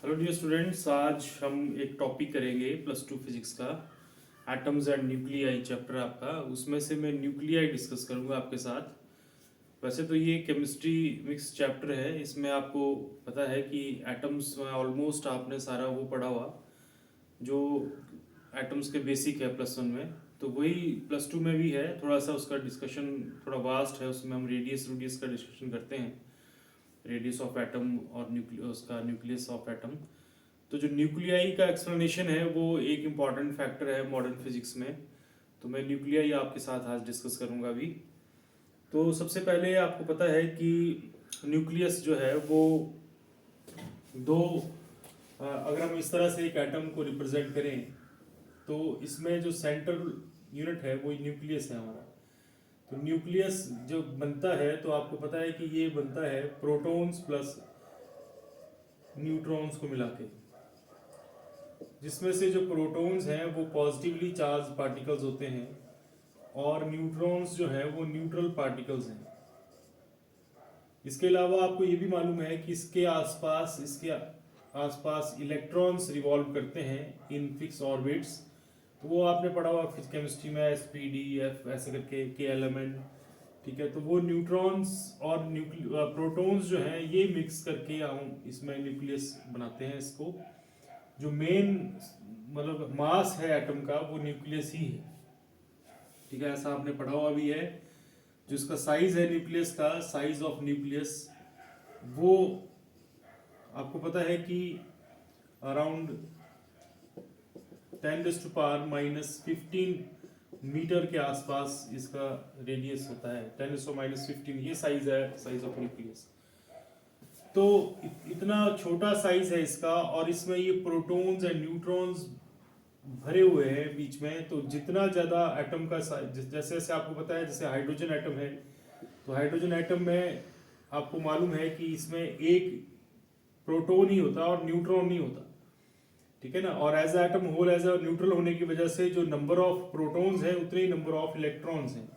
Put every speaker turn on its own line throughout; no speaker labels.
Hello dear students, आज हम एक टॉपिक करेंगे +2 फिजिक्स का एटम्स एंड न्यूक्लियाई चैप्टर आपका। उसमें से मैं न्यूक्लियाई डिस्कस करूंगा आपके साथ। वैसे तो ये केमिस्ट्री मिक्स चैप्टर है। इसमें आपको पता है कि एटम्स में ऑलमोस्ट आपने सारा वो पढ़ा हुआ जो एटम्स के बेसिक है +1 में, तो वही +2 में भी है। थोड़ा सा उसका डिस्कशन थोड़ा वास्ट है, उसमें हम रेडियस रूडियस का डिस्कशन करते हैं, रेडियस ऑफ एटम और उसका न्यूक्लियस ऑफ एटम। तो जो न्यूक्लियाई का एक्सप्लेनेशन है वो एक इम्पॉर्टेंट फैक्टर है मॉडर्न फिजिक्स में। तो मैं न्यूक्लियाई आपके साथ आज डिस्कस करूंगा अभी। तो सबसे पहले आपको पता है कि न्यूक्लियस जो है वो दो अगर हम इस तरह से एक एटम को रिप्रेजेंट करें तो इसमें जो सेंट्रल यूनिट है वो न्यूक्लियस है हमारा। तो न्यूक्लियस जो बनता है तो आपको पता है कि ये बनता है प्रोटॉन्स प्लस न्यूट्रॉन्स को मिला के, जिसमें से जो प्रोटॉन्स हैं वो पॉजिटिवली चार्ज पार्टिकल्स होते हैं और न्यूट्रॉन्स जो है वो न्यूट्रल पार्टिकल्स हैं। इसके अलावा आपको ये भी मालूम है कि इसके आसपास इलेक्ट्रॉन्स रिवॉल्व करते हैं इन फिक्स ऑर्बिट्स। तो वो आपने पढ़ा हुआ फिजिक्स केमिस्ट्री में, SP, D, F ऐसे करके के एलिमेंट। ठीक है, तो वो न्यूट्रॉन्स और प्रोटॉन्स जो हैं ये मिक्स करके हम इसमें न्यूक्लियस बनाते हैं। इसको जो मेन मतलब मास है एटम का वो न्यूक्लियस ही है। ठीक है, ऐसा आपने पढ़ा हुआ भी है। जो इसका साइज है न्यूक्लियस का, साइज ऑफ न्यूक्लियस, वो आपको पता है कि अराउंड 10⁻⁻15 मीटर के आसपास इसका रेडियस होता है। 10⁻⁻15 ये साइज है, साइज ऑफ न्यूक्लियस। तो इतना छोटा साइज है इसका और इसमें ये प्रोटॉन्स एंड न्यूट्रॉन्स भरे हुए हैं बीच में। तो जितना ज़्यादा एटम का साइज, जैसे जैसे आपको पता है, जैसे हाइड्रोजन एटम है तो हाइड्रोजन एटम में आपको मालूम है कि इसमें एक प्रोटॉन ही होता और न्यूट्रॉन नहीं होता। ठीक है ना, और as atom whole as a neutral होने की वजह से जो नंबर ऑफ प्रोटॉन्स है उतने ही नंबर ऑफ इलेक्ट्रॉन्स हैं।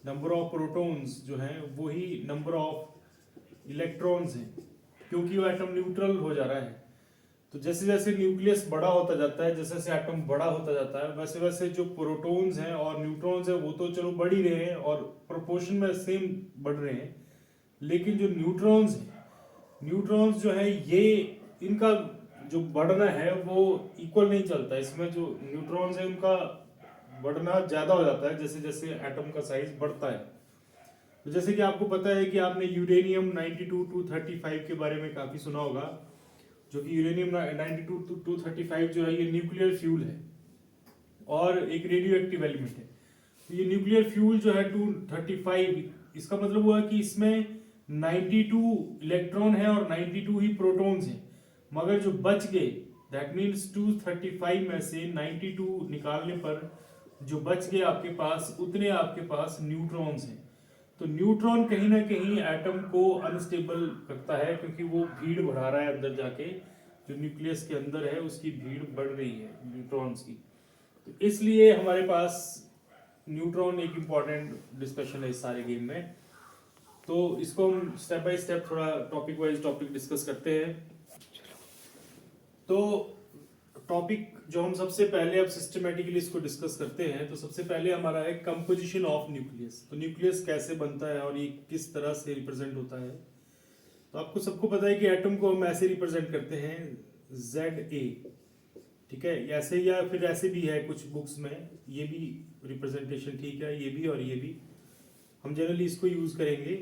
नंबर ऑफ प्रोटॉन्स जो हैं वही नंबर ऑफ इलेक्ट्रॉन्स हैं, क्योंकि वो एटम न्यूट्रल हो जा रहा है। तो जैसे जैसे न्यूक्लियस बड़ा होता जाता है, जैसे जैसे एटम बड़ा होता जाता है, वैसे वैसे जो प्रोटॉन्स हैं और न्यूट्रॉन्स हैं वो तो चलो बढ़ ही रहे हैं और प्रोपोर्शन में सेम बढ़ रहे हैं, लेकिन जो न्यूट्रॉन्स जो है ये इनका जो बढ़ना है वो इक्वल नहीं चलता। इसमें जो न्यूट्रॉन्स है उनका बढ़ना ज़्यादा हो जाता है जैसे जैसे एटम का साइज बढ़ता है। तो जैसे कि आपको पता है कि आपने यूरेनियम 92-235 के बारे में काफ़ी सुना होगा, जो कि यूरेनियम 92-235 जो है ये न्यूक्लियर फ्यूल है और एक रेडियो एक्टिव एलिमेंट है। तो ये न्यूक्लियर फ्यूल जो है 235, इसका मतलब हुआ कि इसमें 92 इलेक्ट्रॉन है और 92 ही प्रोटॉन्स हैं। मगर जो बच गए, दैट मीन्स 235 में से 92 निकालने पर जो बच गए आपके पास, उतने आपके पास न्यूट्रॉन्स हैं। तो न्यूट्रॉन कहीं ना कहीं एटम को अनस्टेबल करता है, क्योंकि वो भीड़ बढ़ा रहा है अंदर जाके। जो न्यूक्लियस के अंदर है उसकी भीड़ बढ़ रही है न्यूट्रॉन्स की। तो इसलिए हमारे पास न्यूट्रॉन एक इम्पॉर्टेंट डिस्कशन है इस सारे गेम में। तो इसको हम स्टेप बाय स्टेप थोड़ा टॉपिक वाइज टॉपिक डिस्कस करते हैं। तो टॉपिक जो हम सबसे पहले अब सिस्टमेटिकली इसको डिस्कस करते हैं, तो सबसे पहले हमारा है कंपोजिशन ऑफ न्यूक्लियस। तो न्यूक्लियस कैसे बनता है और ये किस तरह से रिप्रेजेंट होता है। तो आपको सबको पता है कि एटम को हम ऐसे रिप्रेजेंट करते हैं ZA। ठीक है, ऐसे या फिर ऐसे भी है कुछ बुक्स में, ये भी रिप्रेजेंटेशन ठीक है, ये भी और ये भी, हम जनरली इसको यूज करेंगे।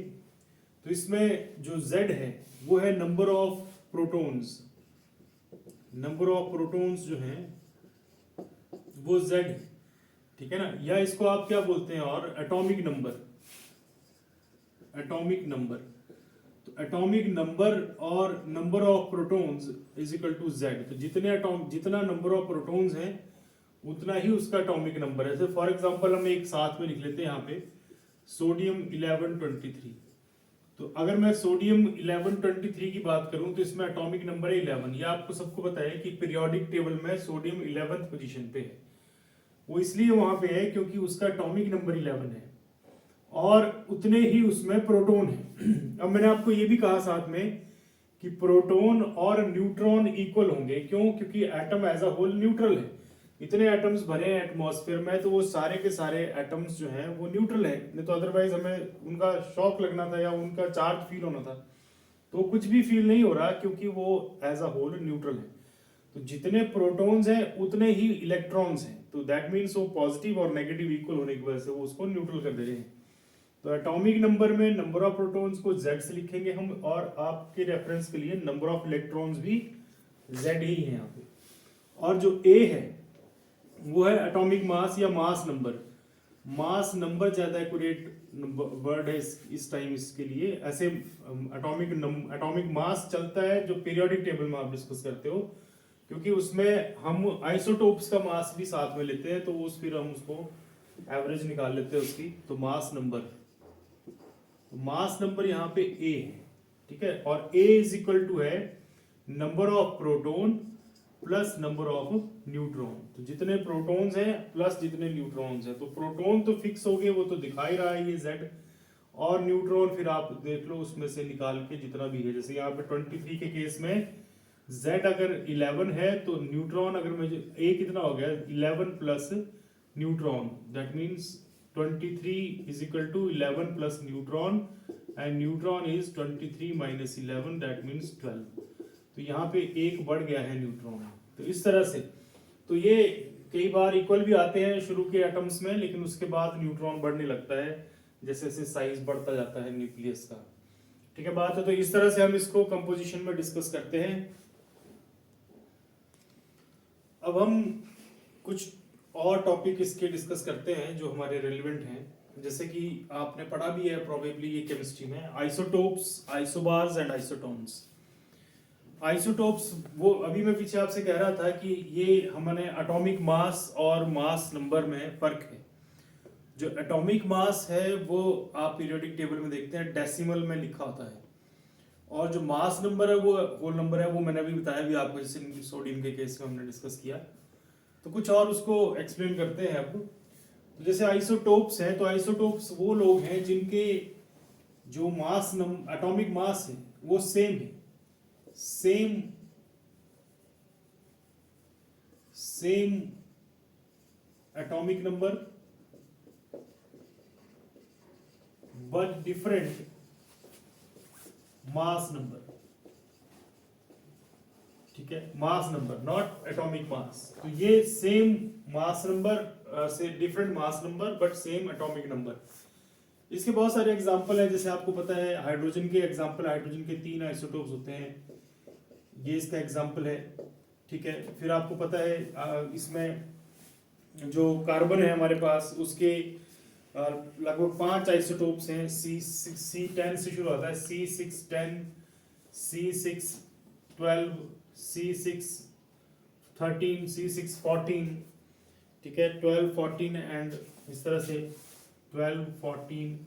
तो इसमें जो Z है वो है number of protons. Number of protons जो हैं वो Z है। ठीक है ना, या इसको आप क्या बोलते हैं और एटॉमिक नंबर। एटॉमिक नंबर, तो एटॉमिक नंबर और number of protons is equal to Z। तो जितना नंबर ऑफ प्रोटॉन्स हैं उतना ही उसका एटॉमिक नंबर है। फॉर एग्जांपल हम एक साथ में लिख लेते हैं यहाँ पे सोडियम 1123। तो अगर मैं सोडियम 1123 की बात करूं तो इसमें एटॉमिक नंबर है 11। ये आपको सबको पता है कि पीरियोडिक टेबल में सोडियम 11th पोजीशन पे है। वो इसलिए वहां पे है क्योंकि उसका एटॉमिक नंबर 11 है और उतने ही उसमें प्रोटॉन है। अब मैंने आपको ये भी कहा साथ में कि प्रोटॉन और न्यूट्रॉन इक्वल होंगे। क्यों? क्योंकि atom as a whole neutral है। इतने एटम्स भरे हैं एटमॉस्फेयर में, तो वो सारे के सारे एटम्स जो हैं वो न्यूट्रल है, नहीं तो अदरवाइज हमें उनका शॉक लगना था या उनका चार्ज फील होना था। तो कुछ भी फील नहीं हो रहा क्योंकि वो एज अ होल न्यूट्रल है। तो जितने प्रोटॉन्स हैं उतने ही इलेक्ट्रॉन्स हैं, तो दैट मीन्स वो पॉजिटिव और नेगेटिव इक्वल होने की वजह से वो उसको न्यूट्रल कर दे रहे हैं। तो एटॉमिक नंबर में नंबर ऑफ प्रोटॉन्स को Z से लिखेंगे हम, और आपके रेफरेंस के लिए नंबर ऑफ इलेक्ट्रॉन्स भी Z ही है यहाँ पे। और जो A है वो है एटॉमिक मास या मास नंबर। मास नंबर ज्यादा एक्यूरेट वर्ड है इस टाइम इसके लिए। ऐसे एटॉमिक मास चलता है जो पीरियोडिक टेबल में आप डिस्कस करते हो, क्योंकि उसमें हम आइसोटोप्स का मास भी साथ में लेते हैं, तो उस फिर हम उसको एवरेज निकाल लेते हैं उसकी। तो मास नंबर यहाँ पे A है, ठीक है। और A इज इक्वल टू है number of proton plus number of neutron. तो जितने प्रोटॉन्स हैं प्लस जितने न्यूट्रॉन्स हैं। तो प्रोटॉन तो फिक्स हो गए, वो तो दिखा ही रहा है ये Z, और न्यूट्रॉन फिर आप देख लो उसमें से निकाल के जितना भी है। जैसे यहाँ पे 23 के केस में Z अगर 11 है तो न्यूट्रॉन अगर मुझे A कितना हो गया 11 plus neutron, that means 23 is equal to 11 plus neutron, and neutron is 23 minus 11, that means 12। तो यहाँ पे एक बढ़ गया है न्यूट्रॉन। तो इस तरह से तो ये कई बार इक्वल भी आते हैं शुरू के एटम्स में, लेकिन उसके बाद न्यूट्रॉन बढ़ने लगता है जैसे जैसे साइज बढ़ता जाता है न्यूक्लियस का, ठीक है बात है। तो इस तरह से हम इसको कंपोजिशन में डिस्कस करते हैं। अब हम कुछ और टॉपिक इसके डिस्कस करते हैं जो हमारे रेलिवेंट हैं। जैसे कि आपने पढ़ा भी है प्रोबेबली ये केमिस्ट्री में, isotopes, isobars and isotones. Isotopes वो अभी मैं पीछे आपसे कह रहा था कि ये हमने एटॉमिक मास और मास नंबर में फर्क है। जो एटॉमिक मास है वो आप पीरियोडिक टेबल में देखते हैं डेसिमल में लिखा होता है, और जो मास नंबर है वो होल नंबर है, वो मैंने अभी बताया भी आपको, जैसे सोडियम के केस में हमने डिस्कस किया। तो कुछ और उसको एक्सप्लेन करते हैं अब। तो जैसे आइसोटोप्स हैं, तो आइसोटोप्स वो लोग हैं जिनके जो मास एटॉमिक मास है वो सेम है, same atomic number but different mass number, ठीक है। Mass number not atomic mass. तो ये सेम मास नंबर से different mass number but same atomic number. इसके बहुत सारे एग्जांपल हैं, जैसे आपको पता है हाइड्रोजन के एग्जांपल, हाइड्रोजन के 3 आइसोटोप्स होते हैं, ये इसका एग्जांपल है, ठीक है। फिर आपको पता है इसमें जो कार्बन है हमारे पास उसके लगभग 5 आइसोटोप्स हैं। C10 से शुरू होता है, C610, C612, C613, C614, ठीक है, 12, 14 एंड इस तरह से 12, 14,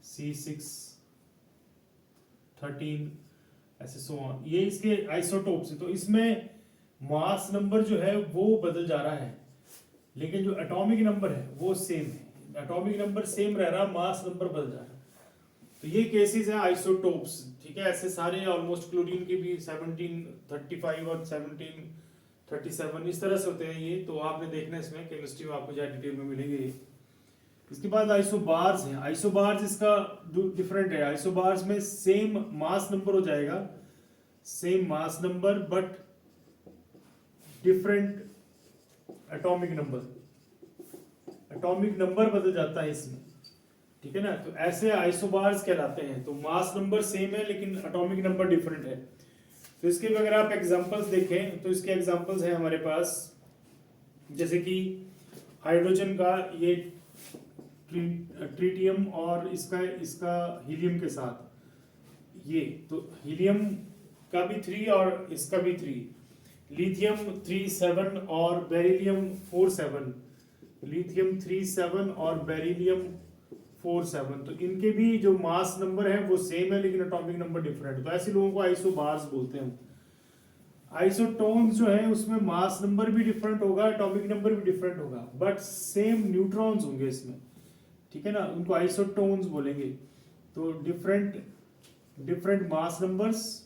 C613 ऐसे सो ऑन, ये इसके आइसोटोप्स हैं। तो इसमें मास नंबर जो है वो बदल जा रहा है, लेकिन जो एटॉमिक नंबर है वो सेम है। एटॉमिक नंबर सेम रह रहा, मास नंबर बदल जा रहा। तो ये केसेस हैं आइसोटोप्स, ठीक है। ऐसे सारे ऑलमोस्ट क्लोरीन के भी 1735 और 1737 इस तरह से होते हैं ये, तो आपने देखना इसमें केमिस्ट्री में आपको ज्यादा डिटेल में मिलेंगे। इसके बाद आइसोबार्स हैं। आइसोबार्स इसका डिफरेंट है। आइसोबार्स में सेम मास नंबर हो जाएगा, same mass number but different atomic number, atomic number बदल जाता है इसमें, ठीक है ना। तो ऐसे आइसोबार्स कहलाते हैं। तो मास नंबर सेम है लेकिन एटॉमिक नंबर डिफरेंट है। तो इसके भी अगर आप एग्जांपल्स देखें तो इसके एग्जांपल्स हैं हमारे पास, जैसे कि हाइड्रोजन का ये ट्रिटियम और इसका हीलियम के साथ ये, तो हीलियम का भी 3 और इसका भी 3, लिथियम 37 और बेरिलियम 47, लिथियम 37 और बेरिलियम 47। तो इनके भी जो मास नंबर है वो सेम है लेकिन एटॉमिक नंबर डिफरेंट। तो ऐसे लोगों को आइसोबार्स बोलते हैं। आइसोटोन्स जो है उसमें मास नंबर भी डिफरेंट होगा, एटॉमिक नंबर भी डिफरेंट होगा, बट सेम न्यूट्रॉन्स होंगे इसमें, ठीक है ना। उनको आइसोटोन्स बोलेंगे। तो different mass numbers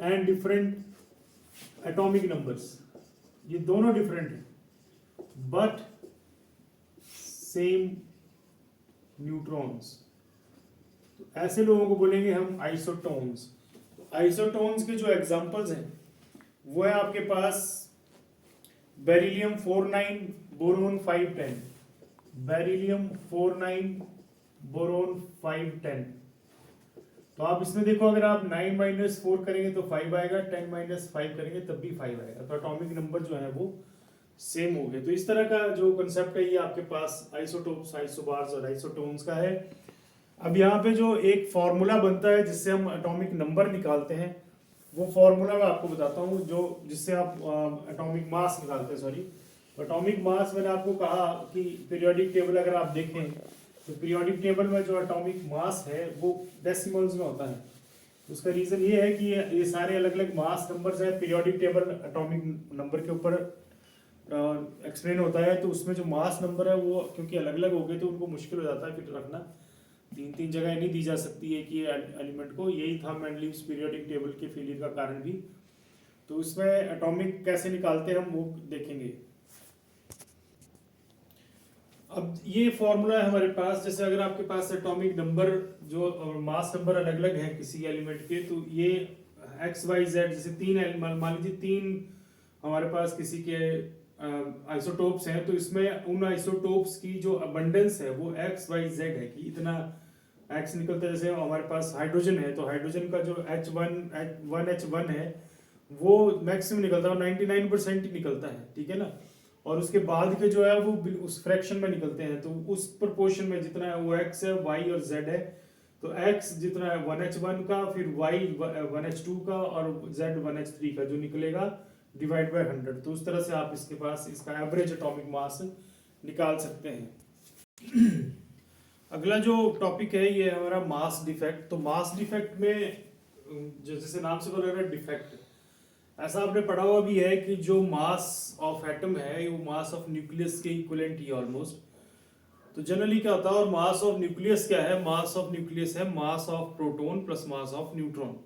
and different atomic numbers, ये दोनों डिफरेंट हैं बट सेम न्यूट्रॉन्स, तो ऐसे लोगों को बोलेंगे हम आइसोटोन्स। तो आइसोटोन्स के जो एग्जांपल्स हैं वो है आपके पास बेरिलियम 49 बोरोन 510, बेरिलियम 49 बोरोन 510। तो आप इसमें देखो, अगर आप 9 - 4 करेंगे तो 5 आएगा, 10 - 5 करेंगे तब भी 5 आएगा, तो एटॉमिक नंबर जो है वो सेम हो गए। तो इस तरह का जो कंसेप्ट है ये आपके पास आइसोटोप्स, आइसोबार्स और आइसोटोन्स का है। अब यहाँ पे जो एक फॉर्मूला बनता है जिससे हम एटॉमिक नंबर निकालते हैं, वो फॉर्मूला मैं आपको बताता हूँ, जो जिससे आप एटॉमिक मास निकालते हैं, सॉरी एटॉमिक मास। मैंने आपको कहा कि पीरियोडिक टेबल अगर आप देखें तो पीरियोडिक टेबल में जो एटॉमिक मास है वो डेसिमल्स में होता है। उसका रीजन ये है कि ये सारे अलग अलग मास नंबर्स हैं। पीरियोडिक टेबल एटॉमिक नंबर के ऊपर एक्सप्लेन होता है, तो उसमें जो मास नंबर है वो क्योंकि अलग अलग हो गए तो उनको मुश्किल हो जाता है फिर रखना, तीन जगह नहीं दी जा सकती है कि एलिमेंट को। यही था मेंडलीव्स पीरियोडिक टेबल के फेलियर का कारण भी। तो उसमें एटॉमिक कैसे निकालते हैं हम वो देखेंगे। अब ये फॉर्मूला है हमारे पास, जैसे अगर आपके पास एटॉमिक नंबर जो मास नंबर अलग अलग है किसी एलिमेंट के, तो ये एक्स वाई जेड, जैसे मान लीजिए 3 हमारे पास किसी के आइसोटोप्स हैं, तो इसमें उन आइसोटोप्स की जो अबंडेंस है वो एक्स वाई जेड है कि इतना एक्स निकलता है। जैसे हमारे पास हाइड्रोजन है, तो हाइड्रोजन का जो H1 है वो मैक्सिमम निकलता है, 99% ही निकलता है, ठीक है ना। और उसके बाद के जो है वो उस फ्रैक्शन में निकलते हैं, तो उस प्रोपोर्शन में जितना है वो x है, y और z है। तो x जितना है 1h1 का, फिर y 1h2 का और z 1h3 का जो निकलेगा डिवाइड बाय 100। तो उस तरह से आप इसके पास इसका एवरेज एटॉमिक मास निकाल सकते हैं। अगला जो टॉपिक है ये हमारा मास डिफेक्ट। तो मास डिफेक्ट में जैसे नाम से पता लग रहा है डिफेक्ट, ऐसा आपने पढ़ा हुआ भी है कि जो मास ऑफ एटम है वो मास ऑफ न्यूक्लियस के इक्विवेलेंट ही ऑलमोस्ट। तो जनरली क्या होता है, और मास ऑफ न्यूक्लियस क्या है, मास ऑफ न्यूक्लियस है mass of proton plus mass of neutron.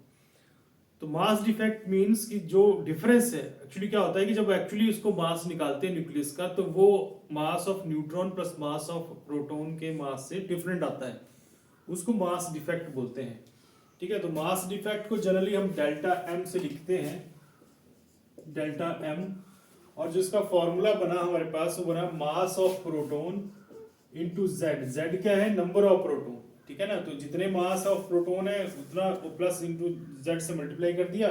तो मास डिफेक्ट मींस कि जो डिफरेंस है, एक्चुअली क्या होता है कि जब एक्चुअली उसको मास निकालते हैं न्यूक्लियस का, तो वो mass of neutron plus mass of proton के मास से डिफरेंट आता है, उसको मास डिफेक्ट बोलते हैं, ठीक है। तो मास डिफेक्ट को जनरली हम डेल्टा एम से लिखते हैं, डेल्टा एम। और जो इसका फॉर्मूला बना हमारे पास वो बना mass of proton into Z. Z क्या है, नंबर ऑफ प्रोटॉन, ठीक है ना। तो जितने मास ऑफ प्रोटॉन है उतना प्लस इंटू जेड से मल्टीप्लाई कर दिया,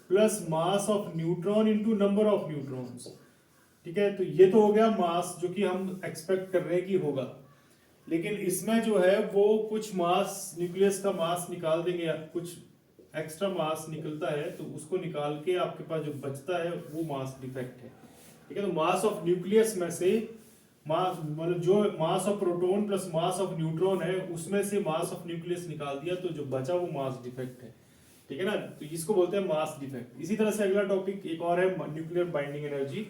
plus mass of neutron into number of neutrons, ठीक है। तो ये तो हो गया मास जो कि हम एक्सपेक्ट कर रहे हैं कि होगा। लेकिन इसमें जो है वो कुछ मास, न्यूक्लियस का मास निकाल देंगे, कुछ एक्स्ट्रा मास निकलता है, तो उसको निकाल के आपके पास जो बचता है वो मास डिफेक्ट है, ठीक है। तो मास ऑफ न्यूक्लियस में से मास, मतलब जो mass of proton plus mass of neutron है उसमें से मास ऑफ न्यूक्लियस निकाल दिया, तो जो बचा वो मास डिफेक्ट है, ठीक है ना। तो इसको बोलते हैं मास डिफेक्ट। इसी तरह से अगला टॉपिक एक और है nuclear binding energy.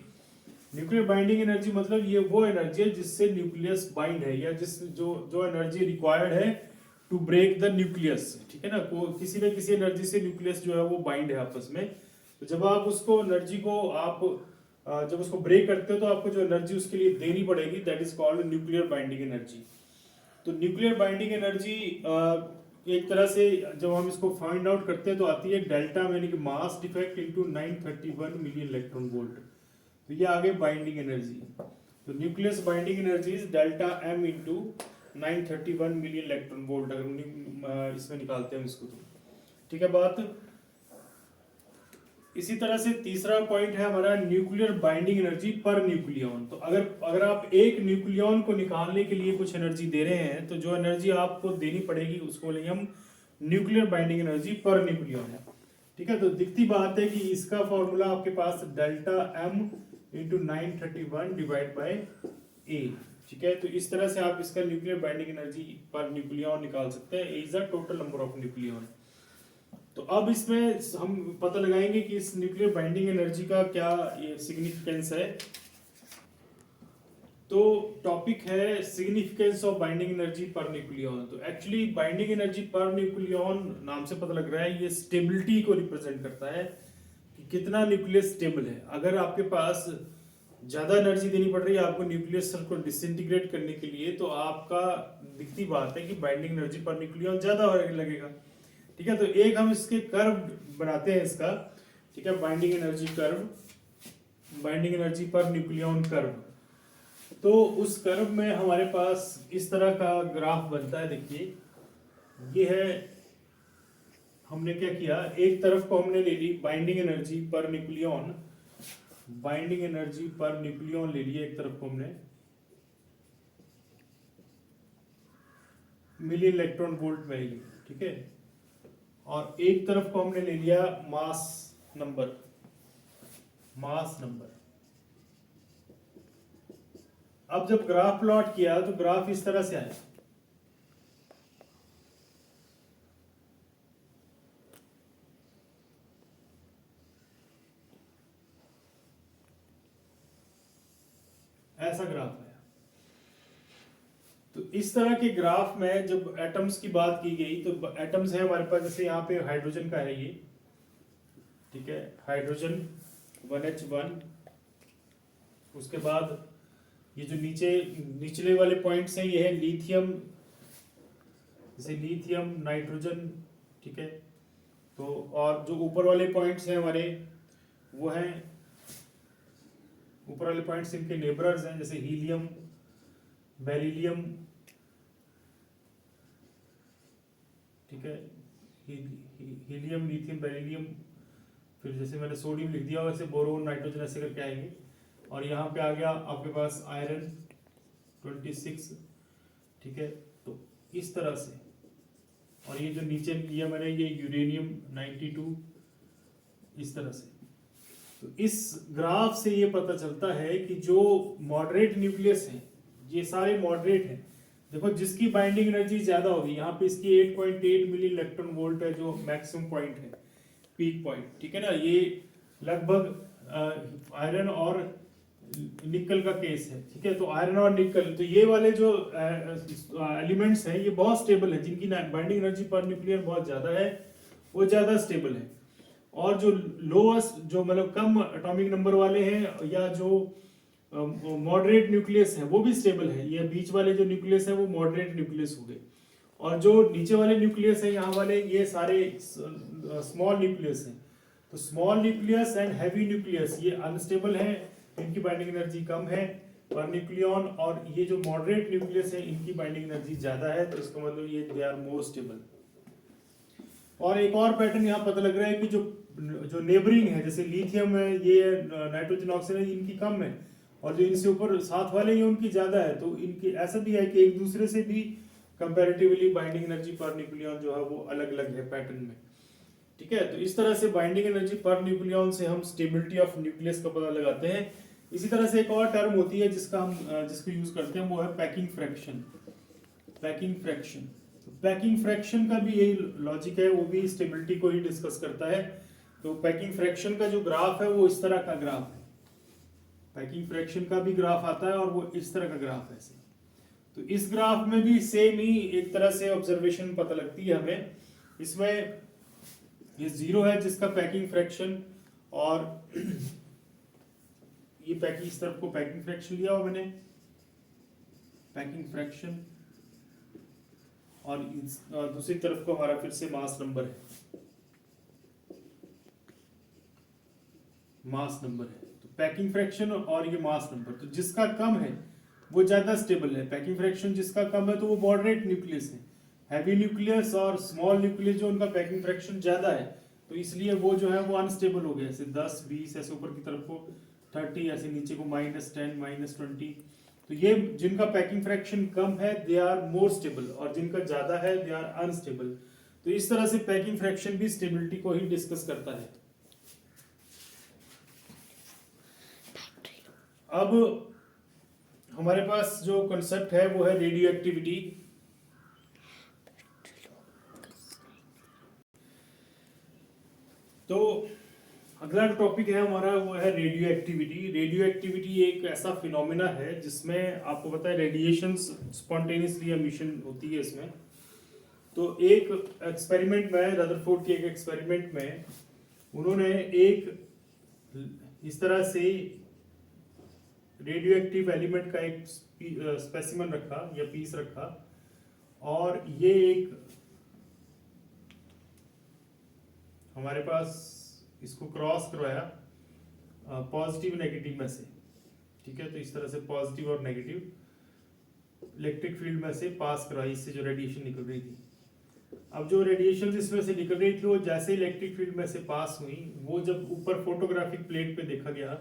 Nuclear binding energy मतलब ये वो एनर्जी है जिससे न्यूक्लियस बाइंड है, या जिस जो एनर्जी रिक्वायर्ड है टू ब्रेक द न्यूक्लियस, ठीक है ना। किसी न किसी एनर्जी से न्यूक्लियस जो है वो बाइंड है आपस में। तो जब आप उसको एनर्जी को आप जब उसको ब्रेक करते हो तो आपको जो एनर्जी उसके लिए देनी पड़ेगी, that is called nuclear binding energy. तो न्यूक्लियर बाइंडिंग एनर्जी एक तरह से जब हम इसको फाइंड आउट करते हैं तो आती है डेल्टा यानी कि mass defect into 931 million electron volt. तो ये आगे बाइंडिंग एनर्जी। तो nucleus binding energy is delta M into 931 million electron volt, अगर इसमें निकालते हैं इसको तो, ठीक है बात। इसी तरह से तीसरा पॉइंट है हमारा nuclear binding energy per nucleon. तो अगर आप एक न्यूक्लियन को निकालने के लिए कुछ एनर्जी दे रहे हैं, तो जो एनर्जी आपको देनी पड़ेगी उसको लेंगे हम nuclear binding energy per nucleon है, ठीक है। तो दिखती बात है कि इसका फॉर्मूला आपके पास delta M into 931 divide by a, ठीक है। तो इस तरह से आप इसका nuclear binding energy per nucleon निकाल सकते हैं। A is the total number of nucleon. तो अब इसमें हम पता लगाएंगे कि इस न्यूक्लियर बाइंडिंग एनर्जी का क्या ये सिग्निफिकेंस है। तो टॉपिक है सिग्निफिकेंस ऑफ बाइंडिंग एनर्जी पर न्यूक्लियॉन। तो एक्चुअली बाइंडिंग एनर्जी पर न्यूक्लियॉन नाम से पता लग रहा है ये स्टेबिलिटी को रिप्रेजेंट करता है कि कितना न्यूक्लियस स्टेबल है। अगर आपके पास ज्यादा एनर्जी देनी पड़ रही है आपको न्यूक्लियस सेल को डिसइंटीग्रेट करने के लिए, तो आपका दिखती बात है कि बाइंडिंग एनर्जी पर न्यूक्लियॉन ज्यादा लगेगा। ठीक है, तो एक हम इसके कर्व बनाते हैं इसका। ठीक है, binding energy curve, binding energy पर न्यूक्लियॉन कर्व। तो उस कर्व में हमारे पास इस तरह का ग्राफ बनता है। देखिए ये है, हमने क्या किया, एक तरफ को हमने ले ली बाइंडिंग एनर्जी पर न्यूक्लियॉन, बाइंडिंग एनर्जी पर न्यूक्लियॉन ले लिया एक तरफ को हमने मिली इलेक्ट्रॉन वोल्ट में ही। ठीक है, और एक तरफ को हमने ले लिया मास नंबर, मास नंबर। अब जब ग्राफ प्लॉट किया तो ग्राफ इस तरह से आया। ऐसा ग्राफ आया। तो इस तरह के ग्राफ में जब एटम्स की बात की गई तो एटम्स है हमारे पास, जैसे यहाँ पे हाइड्रोजन का है ये। ठीक है, हाइड्रोजन 1H1, उसके बाद ये जो निचले वाले पॉइंट्स हैं ये है लिथियम, जैसे लिथियम, नाइट्रोजन। ठीक है, तो और जो ऊपर वाले पॉइंट्स हैं हमारे वो हैं, ऊपर वाले पॉइंट्स इनके नेबरर्स हैं, जैसे हीलियम, बेरिलियम। ठीक है, हीलियम, लिथियम, बेरिलियम, फिर जैसे मैंने सोडियम लिख दिया वैसे बोरोन, नाइट्रोजन, ऐसे करके आएंगे। और यहाँ पे आ गया आपके पास आयरन 26। ठीक है, तो इस तरह से। और ये जो नीचे लिया मैंने ये यूरेनियम 92, इस तरह से। तो इस ग्राफ से ये पता चलता है कि जो मॉडरेट न्यूक्लियस है ये सारे मॉडरेट हैं। देखो जिसकी बाइंडिंग एनर्जी ज्यादा होगी, यहाँ पे इसकी 8.8 मिली इलेक्ट्रॉन वोल्ट है जो मैक्सिमम पॉइंट है, पीक पॉइंट। ठीक है ना, ये लगभग आयरन और निकल का केस है। ठीक है, तो आयरन और निकल, तो ये वाले जो एलिमेंट्स हैं ये बहुत स्टेबल है, जिनकी बाइंडिंग एनर्जी पर न्यूक्लियर बहुत ज्यादा है, वो ज्यादा स्टेबल है। और जो लोएस्ट, जो मतलब कम एटॉमिक नंबर वाले हैं या जो मॉडरेट न्यूक्लियस है वो भी स्टेबल है। ये बीच वाले जो न्यूक्लियस है वो मॉडरेट न्यूक्लियस हो गए, और जो नीचे वाले न्यूक्लियस है यहाँ वाले ये सारे स्मॉल न्यूक्लियस हैं। तो small nucleus and heavy nucleus ये अनस्टेबल है, इनकी बाइंडिंग एनर्जी कम है पर न्यूक्लियन, और ये जो मॉडरेट न्यूक्लियस है इनकी बाइंडिंग एनर्जी ज्यादा है, तो इसका मतलब ये दे आर मोर स्टेबल। और एक और पैटर्न यहाँ पता लग रहा है कि जो नेबरिंग है, जैसे लिथियम है, ये नाइट्रोजन ऑक्साइड है, इनकी कम है, और जो इनसे ऊपर साथ वाले हैं उनकी ज्यादा है। तो इनकी ऐसा भी है कि एक दूसरे से भी comparatively binding energy per nucleon जो है वो अलग अलग है पैटर्न में। ठीक है, तो इस तरह से बाइंडिंग एनर्जी पर न्यूक्लियन से हम स्टेबिलिटी ऑफ न्यूक्लियस का पता लगाते हैं। इसी तरह से एक और टर्म होती है जिसको यूज करते हैं, वो है packing fraction. Packing fraction, packing fraction का भी यही लॉजिक है, वो भी स्टेबिलिटी को ही डिस्कस करता है। तो पैकिंग फ्रैक्शन का जो ग्राफ है वो इस तरह का ग्राफ है, पैकिंग फ्रैक्शन का भी ग्राफ आता है और वो इस तरह का ग्राफ है। तो इस ग्राफ में भी सेम ही एक तरह से ऑब्जर्वेशन पता लगती है हमें। इसमें ये 0 है जिसका पैकिंग फ्रैक्शन, और ये पैकिंग, इस तरफ को पैकिंग फ्रैक्शन लिया हुआ मैंने, पैकिंग फ्रैक्शन, और दूसरी तरफ को हमारा फिर से मास नंबर है, मास नंबर है। तो पैकिंग फ्रैक्शन और ये मास नंबर, तो जिसका कम है वो ज्यादा स्टेबल है। पैकिंग फ्रैक्शन जिसका कम है तो वो मॉडरेट न्यूक्लियस है। हैवी न्यूक्लियस और स्मॉल न्यूक्लियस जो उनका पैकिंग फ्रैक्शन ज्यादा है, तो इसलिए वो जो है वो अनस्टेबल हो गया, ऐसे 10, 20, ऐसे ऊपर की तरफ को 30, ऐसे नीचे को -10, -20। तो ये जिनका पैकिंग फ्रैक्शन कम है दे आर मोर स्टेबल, और जिनका ज्यादा है दे आर अनस्टेबल। तो इस तरह से पैकिंग फ्रैक्शन भी स्टेबिलिटी को ही डिस्कस करता है। अब हमारे पास जो कंसेप्ट है वो है रेडियो एक्टिविटी। तो अगला टॉपिक है हमारा वो है रेडियो एक्टिविटी। रेडियो एक्टिविटी एक ऐसा फिनोमिना है जिसमें आपको पता है रेडिएशन स्पॉन्टेनियसली एमिशन होती है इसमें। तो एक एक्सपेरिमेंट में, रदरफोर्ड के एक एक्सपेरिमेंट में उन्होंने एक इस तरह से रेडियो एक्टिव एलिमेंट का एक स्पेसिमन रखा या पीस रखा, और ये एक हमारे पास इसको क्रॉस करवाया पॉजिटिव नेगेटिव में से, ठीक है। तो इस तरह से पॉजिटिव और नेगेटिव इलेक्ट्रिक फील्ड में से पास करवाई, इससे जो रेडिएशन निकल रही थी। अब जो रेडिएशन इसमें से निकल रही थी वो जैसे इलेक्ट्रिक फील्ड में से पास हुई, वो जब ऊपर फोटोग्राफिक प्लेट पे देखा गया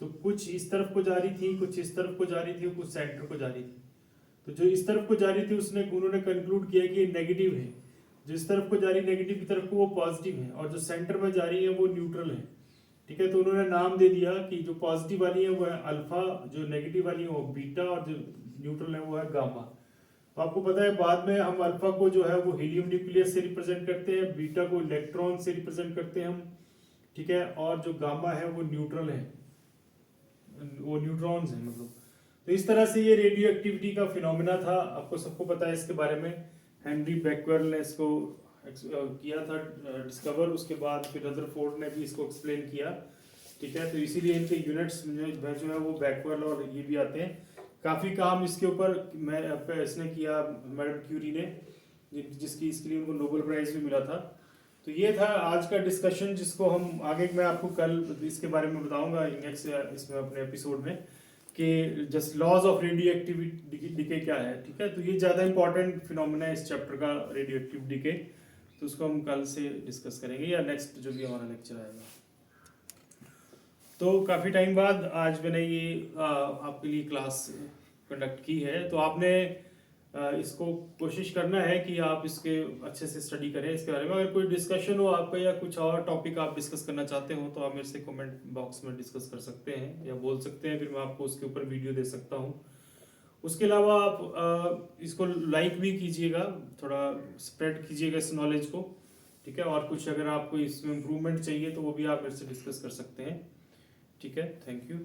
तो कुछ इस तरफ को जा रही थी, कुछ इस तरफ को जा रही थी, कुछ सेंटर को जा रही थी। तो जो इस तरफ को जा रही थी उन्होंने कंक्लूड किया कि ये नेगेटिव है, जो इस तरफ को जा रही नेगेटिव की तरफ को वो पॉजिटिव है, और जो सेंटर में जा रही है वो न्यूट्रल है, ठीक है। तो उन्होंने नाम दे दिया कि जो पॉजिटिव वाली है वो है अल्फा, जो नेगेटिव वाली है वो बीटा, और जो न्यूट्रल है वो है गामा। तो आपको पता है बाद में हम अल्फा को जो है वो हीलियम न्यूक्लियस से रिप्रेजेंट करते हैं, बीटा को इलेक्ट्रॉन से रिप्रेजेंट करते हैं हम, ठीक है, और जो गामा है वो न्यूट्रल है, वो न्यूट्रॉन्स है मतलब। तो इस तरह से ये रेडियो एक्टिविटी का फिनोमिना था, आपको सबको पता है इसके बारे में। हेनरी बैक्वेल ने इसको किया था डिस्कवर, उसके बाद फिर रदरफोर्ड ने भी इसको एक्सप्लेन किया, ठीक है। तो इसीलिए इनके यूनिट्स में जो है वो बैक्वेल और ये भी आते हैं। काफ़ी काम इसके ऊपर इसने किया, मैडम क्यूरी ने, इसके लिए उनको नोबेल प्राइज भी मिला था। तो ये था आज का डिस्कशन, जिसको हम आगे मैं आपको कल इसके बारे में बताऊंगा नेक्स्ट इसमें अपने एपिसोड में, कि just laws of radioactive decay क्या है, ठीक है। तो ये ज़्यादा इंपॉर्टेंट फिनोमिना है इस चैप्टर का, रेडियो एक्टिव डिके। तो उसको हम कल से डिस्कस करेंगे, या नेक्स्ट जो भी हमारा लेक्चर आएगा। तो काफ़ी टाइम बाद आज मैंने ये आपके लिए क्लास कंडक्ट की है। तो आपने इसको कोशिश करना है कि आप इसके अच्छे से स्टडी करें इसके बारे में। अगर कोई डिस्कशन हो आपका या कुछ और टॉपिक आप डिस्कस करना चाहते हो तो आप मेरे से कमेंट बॉक्स में डिस्कस कर सकते हैं या बोल सकते हैं, फिर मैं आपको उसके ऊपर वीडियो दे सकता हूँ। उसके अलावा आप इसको लाइक भी कीजिएगा, थोड़ा स्प्रेड कीजिएगा इस नॉलेज को, ठीक है। और कुछ अगर आपको इसमें इम्प्रूवमेंट चाहिए तो वो भी आप मेरे से डिस्कस कर सकते हैं, ठीक है। Thank you.